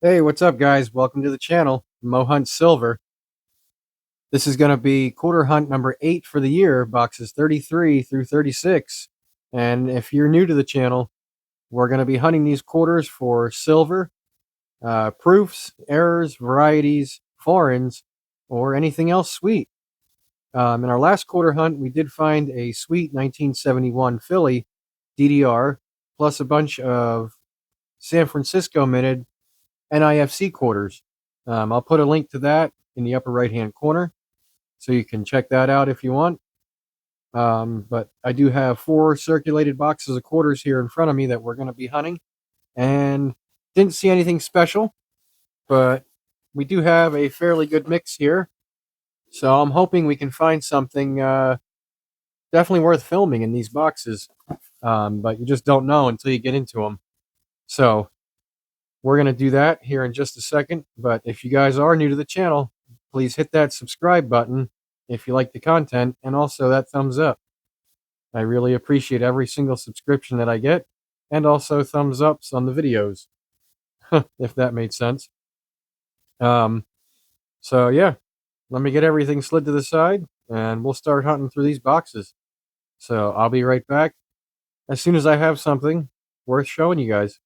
Hey, what's up, guys? Welcome to the channel, Mo Hunt Silver. This is going to be quarter hunt number 8 for the year, boxes 33 through 36. And if you're new to the channel, we're going to be hunting these quarters for silver, proofs, errors, varieties, foreigns, or anything else sweet. In our last quarter hunt, we did find a sweet 1971 Philly DDR, plus a bunch of San Francisco minted NIFC quarters. I'll put a link to that in the upper right hand corner so you can check that out if you want. But I do have 4 circulated boxes of quarters here in front of me that we're going to be hunting, and didn't see anything special, but we do have a fairly good mix here. So I'm hoping we can find something definitely worth filming in these boxes, but you just don't know until you get into them. So we're going to do that here in just a second. But if you guys are new to the channel, please hit that subscribe button if you like the content, and also that thumbs up. I really appreciate every single subscription that I get, and also thumbs ups on the videos, if that made sense. Um, so yeah, let me get everything slid to the side, and we'll start hunting through these boxes. So I'll be right back as soon as I have something worth showing you guys.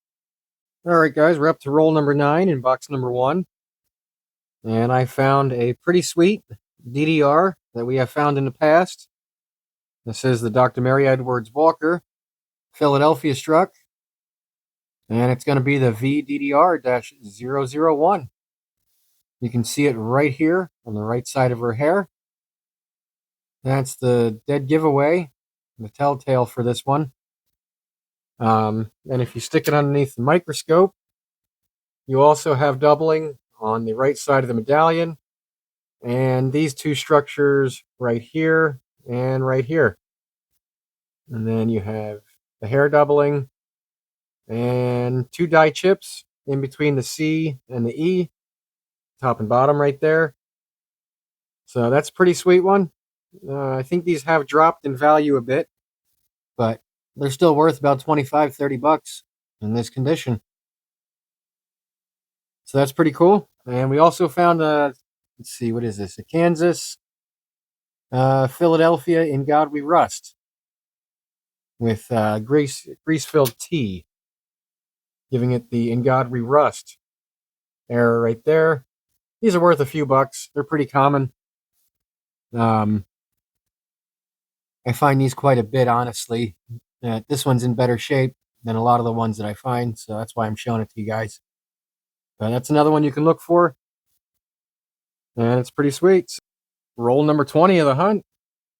All right, guys, we're up to roll number 9 in box number 1. And I found a pretty sweet DDR that we have found in the past. This is the Dr. Mary Edwards Walker Philadelphia Struck. And it's going to be the VDDR-001. You can see it right here on the right side of her hair. That's the dead giveaway, the telltale for this one. And if you stick it underneath the microscope, you also have doubling on the right side of the medallion, and these 2 structures right here and right here. And then you have the hair doubling and 2 die chips in between the C and the E, top and bottom right there. So that's a pretty sweet one. I think these have dropped in value a bit, but they're still worth about 25, 30 bucks in this condition. So that's pretty cool. And we also found let's see, what is this? A Kansas Philadelphia In God We Rust with grease-filled tea, giving it the In God We Rust error right there. These are worth a few bucks. They're pretty common. I find these quite a bit, honestly. This one's in better shape than a lot of the ones that I find, so that's why I'm showing it to you guys. But that's another one you can look for, and it's pretty sweet. Roll number 20 of the hunt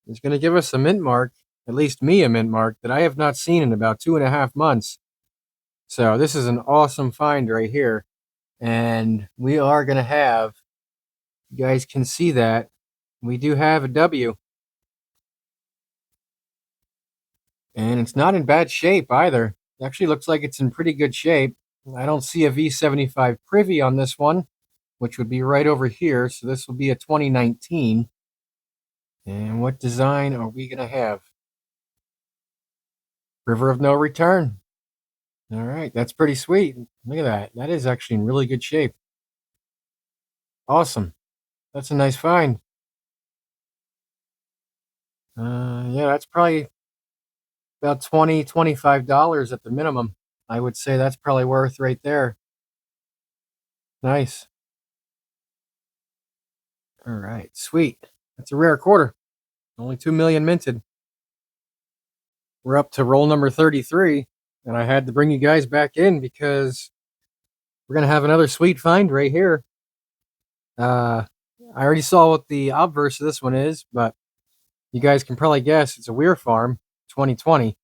is going to give us a mint mark, at least me a mint mark, that I have not seen in about 2.5 months. So this is an awesome find right here. And we are going to have, you guys can see that, we do have a W. And it's not in bad shape either. It actually looks like it's in pretty good shape. I don't see a V75 privy on this one, which would be right over here. So this will be a 2019. And what design are we going to have? River of No Return. All right, that's pretty sweet. Look at that. That is actually in really good shape. Awesome. That's a nice find. Yeah, that's probably about $20, $25 at the minimum. I would say that's probably worth right there. Nice. All right, sweet. That's a rare quarter. Only 2 million minted. We're up to roll number 33, and I had to bring you guys back in because we're going to have another sweet find right here. I already saw what the obverse of this one is, but you guys can probably guess it's a Weir Farm 2020.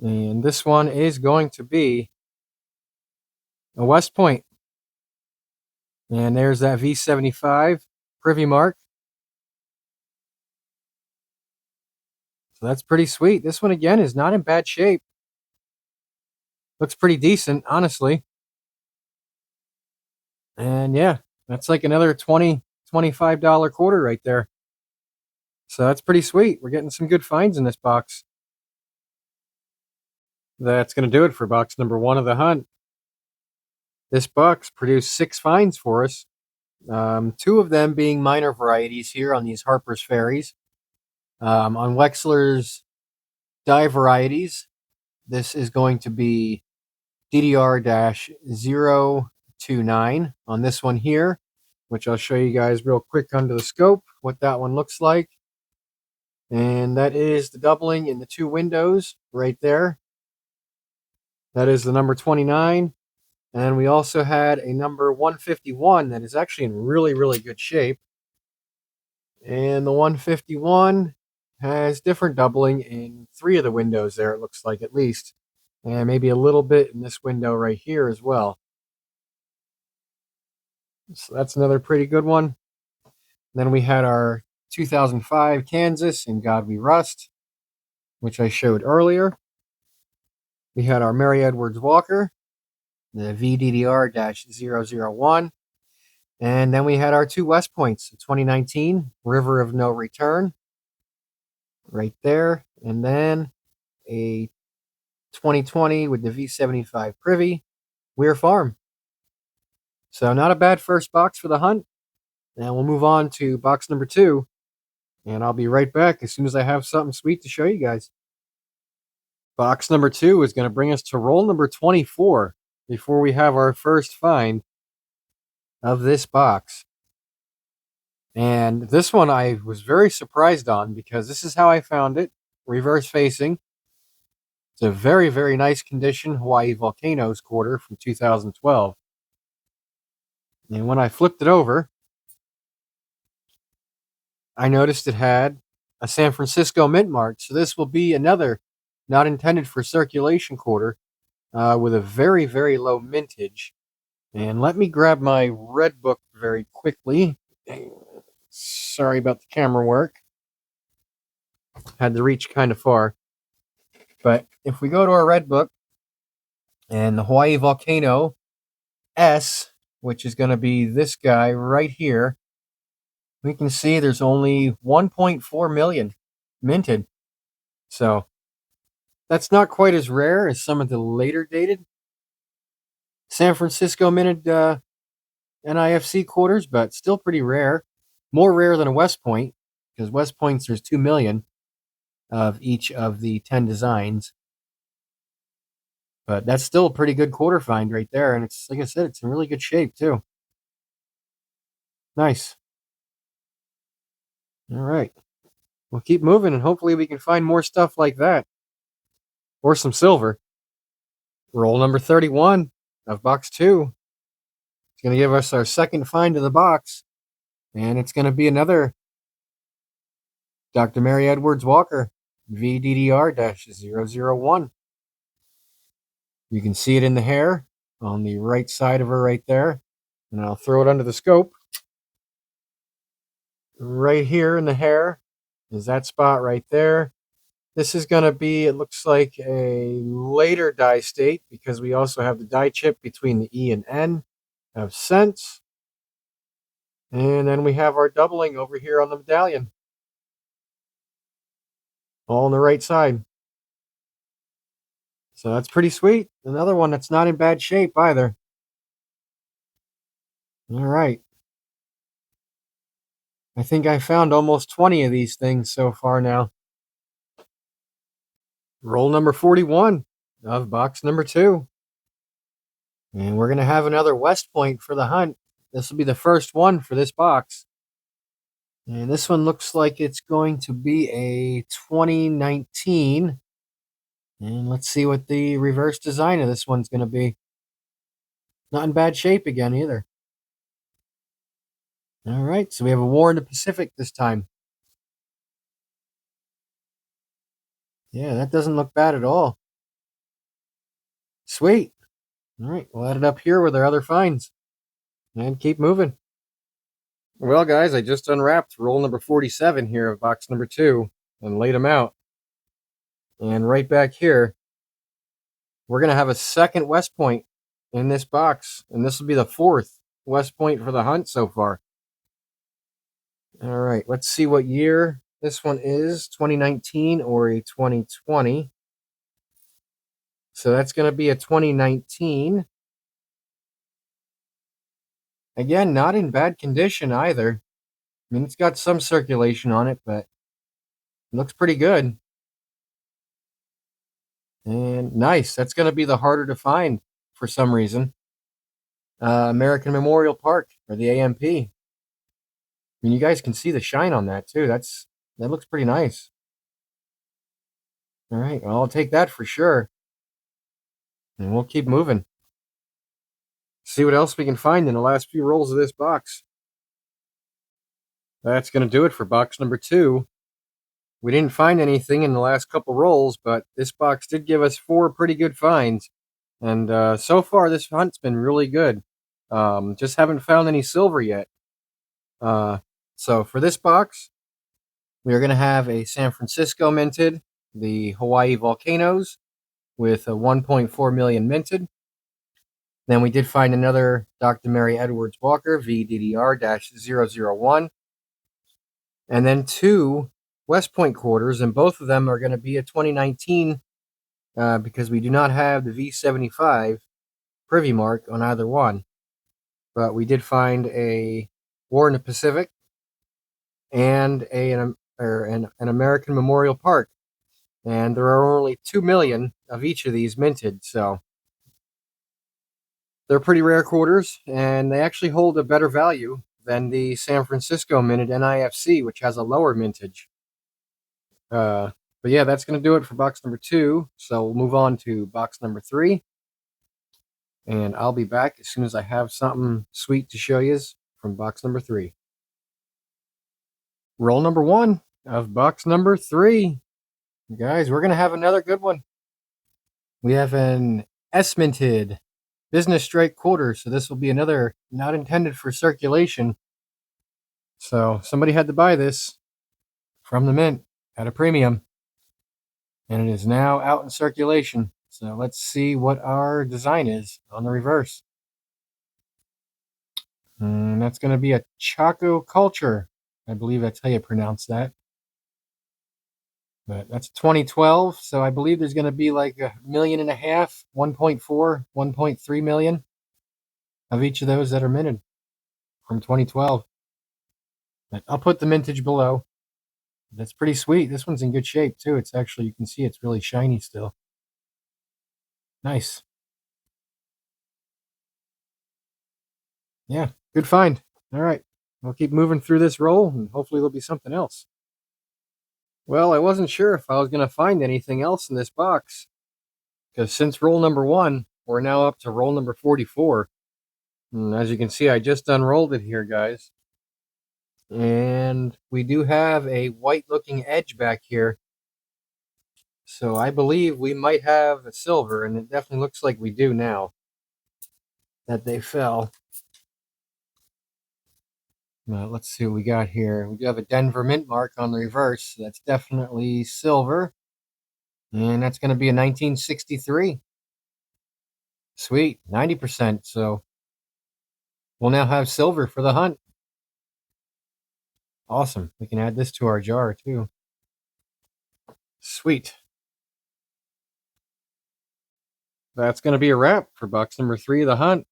And this one is going to be a Westpoint. And there's that V75 privy mark. So that's pretty sweet. This one, again, is not in bad shape. Looks pretty decent, honestly. And yeah, that's like another $20, $25 quarter right there. So that's pretty sweet. We're getting some good finds in this box. That's going to do it for box number 1 of the hunt. This box produced 6 finds for us. 2 of them being minor varieties here on these Harper's Ferries. On Wexler's die varieties, this is going to be DDR-029 on this one here, which I'll show you guys real quick under the scope what that one looks like. And that is the doubling in the 2 windows right there. That is the number 29. And we also had a number 151 that is actually in really, really good shape. And the 151 has different doubling in 3 of the windows there, it looks like, at least. And maybe a little bit in this window right here as well. So that's another pretty good one. Then we had our 2005 Kansas in God We Rust, which I showed earlier. We had our Mary Edwards Walker, the VDDR-001. And then we had our 2 Westpoints, the 2019 River of No Return, right there. And then a 2020 with the V75 Privy, Weir Farm. So not a bad first box for the hunt. And we'll move on to box number 2. And I'll be right back as soon as I have something sweet to show you guys. Box number 2 is going to bring us to roll number 24 before we have our first find of this box. And this one I was very surprised on because this is how I found it, reverse facing. It's a very, very nice condition Hawaii Volcanoes quarter from 2012. And when I flipped it over, I noticed it had a San Francisco mint mark. So this will be another not intended for circulation quarter with a very, very low mintage. And let me grab my red book very quickly. Sorry about the camera work. Had to reach kind of far. But if we go to our red book and the Hawaii Volcano S, which is going to be this guy right here, we can see there's only 1.4 million minted. So that's not quite as rare as some of the later dated San Francisco minted NIFC quarters, but still pretty rare. More rare than a Westpoint, because Westpoints there's 2 million of each of the 10 designs. But that's still a pretty good quarter find right there. And it's, like I said, it's in really good shape too. Nice. All right. We'll keep moving and hopefully we can find more stuff like that. Or some silver. Roll number 31 of box 2. It's going to give us our second find of the box. And it's going to be another Dr. Mary Edwards Walker VDDR-001. You can see it in the hair on the right side of her right there. And I'll throw it under the scope. Right here in the hair is that spot right there. This is going to be, it looks like a later die state because we also have the die chip between the E and N of cents. And then we have our doubling over here on the medallion. All on the right side. So that's pretty sweet. Another one that's not in bad shape either. All right. I think I found almost 20 of these things so far now. Roll number 41 of box number 2. And we're going to have another Westpoint for the hunt. This will be the first one for this box. And this one looks like it's going to be a 2019. And let's see what the reverse design of this one's going to be. Not in bad shape again either. All right, so we have a War in the Pacific this time. Yeah, that doesn't look bad at all. Sweet. All right, we'll add it up here with our other finds. And keep moving. Well, guys, I just unwrapped roll number 47 here of box number 2 and laid them out. And right back here, we're going to have a second Westpoint in this box. And this will be the 4th Westpoint for the hunt so far. All right, let's see what year this one is, 2019 or a 2020. So that's going to be a 2019. Again, not in bad condition either. I mean, it's got some circulation on it, but it looks pretty good. And nice. That's going to be the harder to find for some reason. American Memorial Park, or the AMP. I mean, you guys can see the shine on that too. That looks pretty nice. All right, well, I'll take that for sure. And we'll keep moving. See what else we can find in the last few rolls of this box. That's going to do it for box number 2. We didn't find anything in the last couple rolls, but this box did give us 4 pretty good finds. And so far, this hunt's been really good. Just haven't found any silver yet. So for this box, we are going to have a San Francisco minted, the Hawaii Volcanoes with a 1.4 million minted. Then we did find another Dr. Mary Edwards Walker VDDR-001. And then 2 Westpoint quarters, and both of them are going to be a 2019 because we do not have the V75 privy mark on either one. But we did find a War in the Pacific and an American Memorial Park. And there are only 2 million of each of these minted, so they're pretty rare quarters, and they actually hold a better value than the San Francisco minted NIFC, which has a lower mintage. But yeah, that's going to do it for box number 2. So we'll move on to box number 3. And I'll be back as soon as I have something sweet to show you from box number 3. Roll number 1 of box number 3. Guys, we're going to have another good one. We have an S-minted business strike quarter, so this will be another not intended for circulation. So somebody had to buy this from the mint at a premium, and it is now out in circulation. So let's see what our design is on the reverse. And that's going to be a Chaco Culture. I believe that's how you pronounce that. But that's 2012, so I believe there's going to be like 1.5 million, 1.4, 1.3 million of each of those that are minted from 2012. But I'll put the mintage below. That's pretty sweet. This one's in good shape too. It's actually, you can see it's really shiny still. Nice. Yeah, good find. All right, we'll keep moving through this roll, and hopefully there'll be something else. Well, I wasn't sure if I was going to find anything else in this box, because since roll number 1, we're now up to roll number 44. And as you can see, I just unrolled it here, guys. And we do have a white-looking edge back here. So I believe we might have a silver, and it definitely looks like we do now that they fell. Let's see what we got here. We do have a Denver mint mark on the reverse. So that's definitely silver. And that's going to be a 1963. Sweet, 90%. So we'll now have silver for the hunt. Awesome. We can add this to our jar too. Sweet. That's going to be a wrap for box number 3 of the hunt.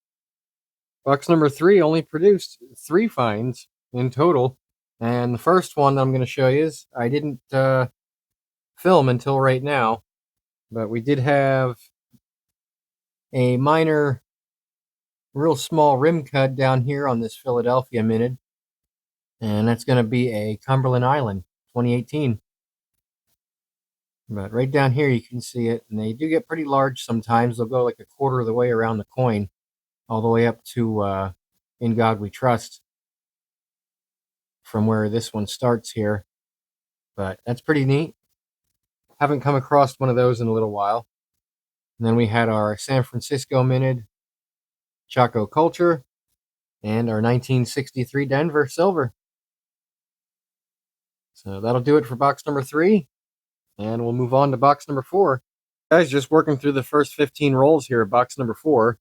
Box number 3 only produced 3 finds in total. And the first one I'm going to show you is I didn't film until right now. But we did have a minor, real small rim cut down here on this Philadelphia minted. And that's going to be a Cumberland Island 2018. But right down here you can see it. And they do get pretty large sometimes. They'll go like a quarter of the way around the coin, all the way up to In God We Trust, from where this one starts here. But that's pretty neat. Haven't come across one of those in a little while. And then we had our San Francisco minted Chaco Culture and our 1963 Denver Silver. So that'll do it for box number 3. And we'll move on to box number 4. Guys, just working through the first 15 rolls here at box number 4.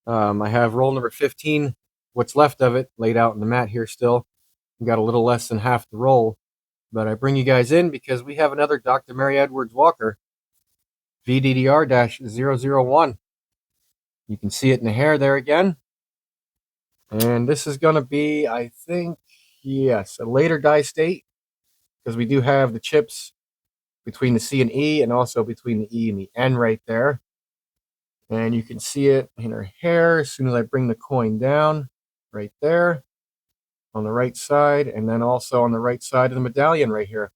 I have roll number 15, what's left of it, laid out in the mat here still. We got a little less than half the roll. But I bring you guys in because we have another Dr. Mary Edwards Walker VDDR-001. You can see it in the hair there again. And this is going to be, I think, yes, a later die state, because we do have the chips between the C and E, and also between the E and the N right there. And you can see it in her hair as soon as I bring the coin down right there on the right side, and then also on the right side of the medallion right here.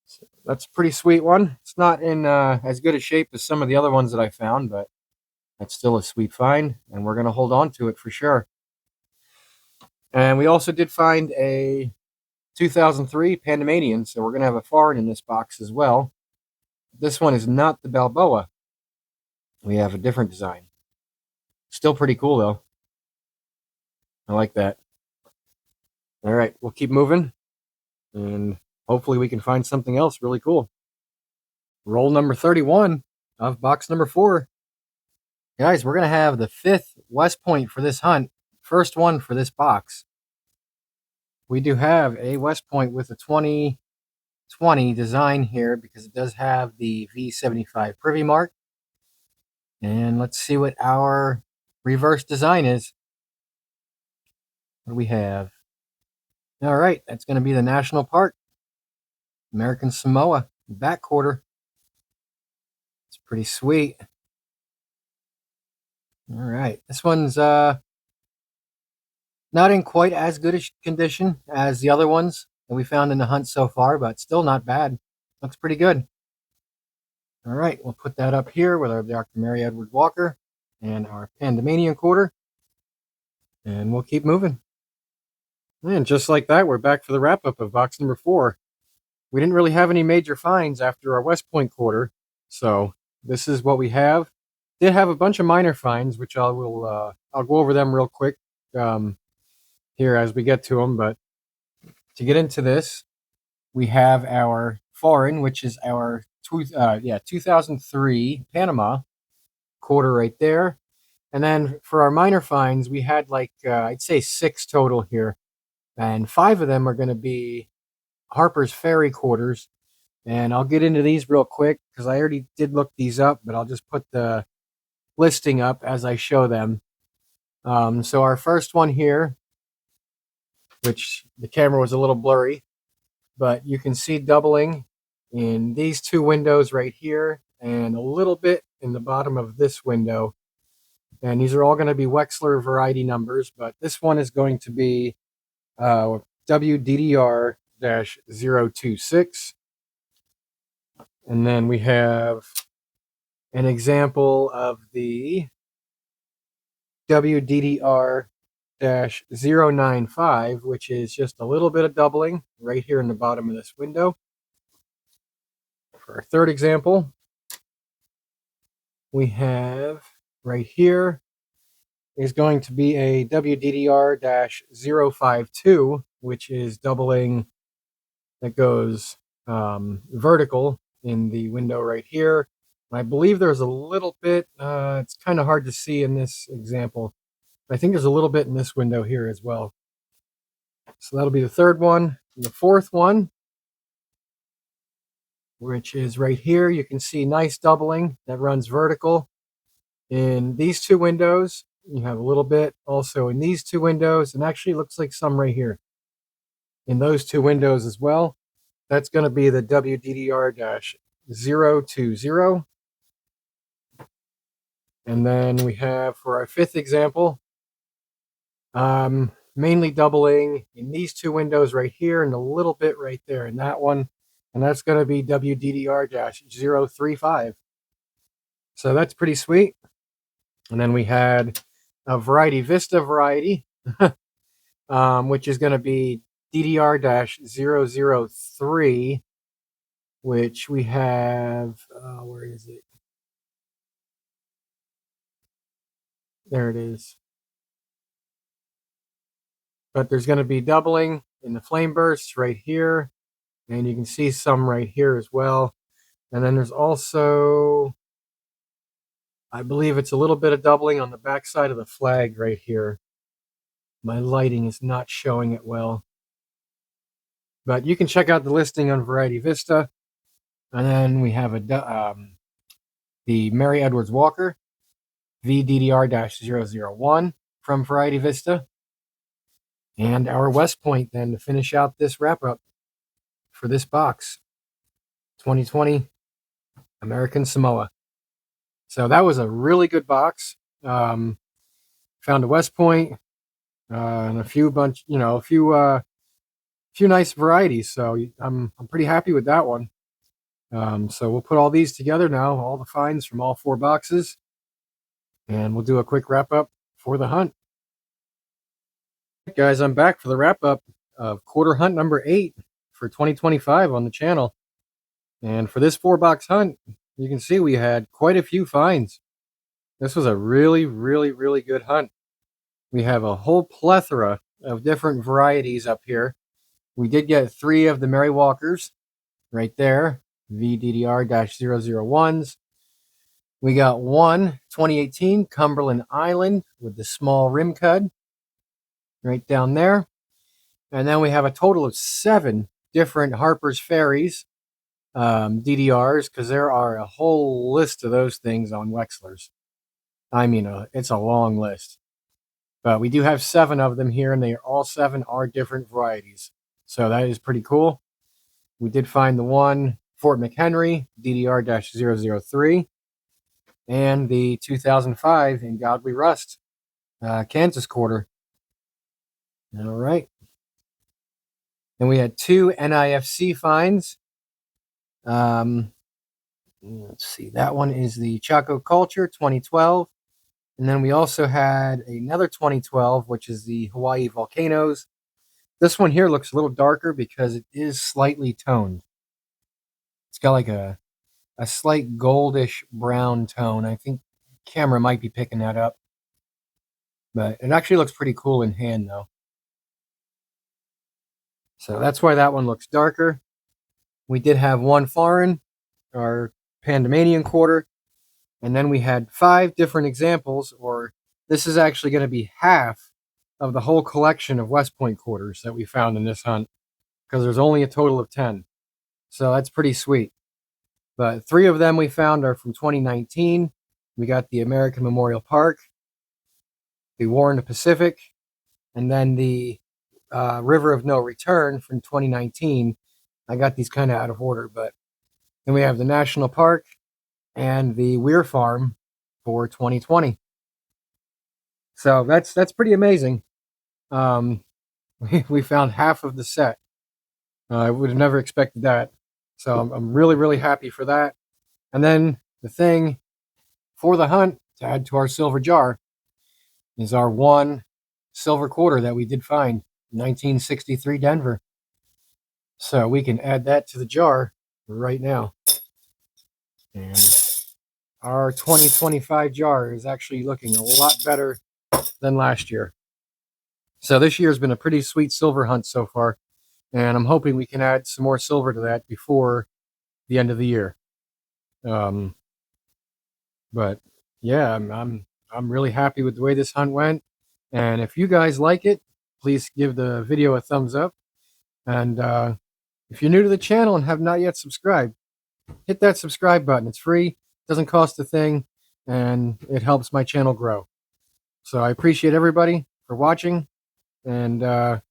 So that's a pretty sweet one. It's not in as good a shape as some of the other ones that I found, but that's still a sweet find, and we're going to hold on to it for sure. And we also did find a 2003 Panamanian, so we're going to have a foreign in this box as well. This one is not the Balboa. We have a different design. Still pretty cool, though. I like that. All right, we'll keep moving, and hopefully we can find something else really cool. Roll number 31 of box number 4. Guys, we're going to have the 5th Westpoint for this hunt. First one for this box. We do have a Westpoint with a 2020 design here because it does have the V75 privy mark. And let's see what our reverse design is. What do we have? All right, that's going to be the National Park, American Samoa, back quarter. It's pretty sweet. All right, this one's not in quite as good a condition as the other ones that we found in the hunt so far, but still not bad. Looks pretty good. All right, we'll put that up here with our Dr. Mary Edward Walker and our Pandemanian quarter, and we'll keep moving. And just like that, we're back for the wrap-up of box number 4. We didn't really have any major finds after our Westpoint quarter, so this is what we have. Did have a bunch of minor finds, which I'll go over them real quick here as we get to them. But to get into this, we have our foreign, which is our 2003 Panama quarter right there. And then for our minor finds, we had like I'd say 6 total here, and 5 of them are going to be Harper's Ferry quarters. And I'll get into these real quick because I already did look these up, but I'll just put the listing up as I show them. So our first one here, which the camera was a little blurry, but you can see doubling in these 2 windows right here and a little bit in the bottom of this window. And these are all going to be Wechsler variety numbers, but this one is going to be WDDR-026. And then we have an example of the WDDR-095, which is just a little bit of doubling right here in the bottom of this window. For our third example, we have right here is going to be a WDDR-052, which is doubling that goes vertical in the window right here. I believe there's a little bit, it's kind of hard to see in this example. I think there's a little bit in this window here as well. So that'll be the third one. And the fourth one, which is right here, you can see nice doubling that runs vertical in these 2 windows. You have a little bit also in these 2 windows, and actually looks like some right here in those 2 windows as well. That's going to be the WDDR-020. And then we have for our 5th example, mainly doubling in these 2 windows right here and a little bit right there in that one. And that's going to be WDDR-035. So that's pretty sweet. And then we had a Variety Vista variety, which is going to be DDR-003, which we have, where is it? There it is. But there's going to be doubling in the flame bursts right here, and you can see some right here as well. And then there's also, I believe it's a little bit of doubling on the back side of the flag right here. My lighting is not showing it well, but you can check out the listing on Variety Vista. And then we have the Mary Edwards Walker, VDDR-001. from Variety Vista, and our West Point then to finish out this wrap up for this box. 2020 American Samoa. So that was a really good box. Found a West Point and a few few nice varieties. So I'm pretty happy with that one. So we'll put all these together now, all the finds from all 4 boxes, and we'll do a quick wrap up for the hunt. Guys, I'm back for the wrap up of quarter hunt number 8 for 2025 on the channel. And for this 4-box hunt, you can see we had quite a few finds. This was a really, really, really good hunt. We have a whole plethora of different varieties up here. We did get 3 of the Mary Walkers right there, VDDR-001s. We got 1 2018 Cumberland Island with the small rim cud right down there. And then we have a total of 7 different Harper's Ferries DDRs, because there are a whole list of those things on Wexler's. I mean, it's a long list. But we do have 7 of them here, and all 7 are different varieties. So that is pretty cool. We did find the 1 Fort McHenry DDR-003 and the 2005 in Godly Rust Kansas quarter. All right. And we had 2 NIFC finds. Let's see. That one is the Chaco Culture 2012. And then we also had another 2012, which is the Hawaii Volcanoes. This one here looks a little darker because it is slightly toned. It's got like a slight goldish brown tone. I think the camera might be picking that up. But it actually looks pretty cool in hand, though. So that's why that one looks darker. We did have 1 foreign, our Pandemanian quarter. And then we had 5 different examples, or this is actually going to be half of the whole collection of West Point quarters that we found in this hunt, because there's only a total of 10. So that's pretty sweet. But 3 of them we found are from 2019. We got the American Memorial Park, the Warren Pacific, and then the River of No Return from 2019. I got these kind of out of order, but then we have the National Park and the Weir Farm for 2020. So that's pretty amazing. We found half of the set. I would have never expected that. So I'm really, really happy for that. And then the thing for the hunt to add to our silver jar is our 1 silver quarter that we did find, 1963 Denver. So we can add that to the jar right now. And our 2025 jar is actually looking a lot better than last year. So this year has been a pretty sweet silver hunt so far, and I'm hoping we can add some more silver to that before the end of the year. But yeah, I'm really happy with the way this hunt went. And if you guys like it, please give the video a thumbs up. And if you're new to the channel and have not yet subscribed, hit that subscribe button. It's free, doesn't cost a thing, and it helps my channel grow. So I appreciate everybody for watching, and I'll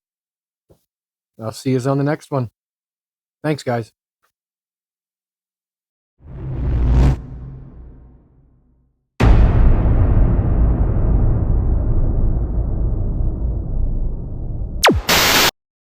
see you on the next one. Thanks, guys.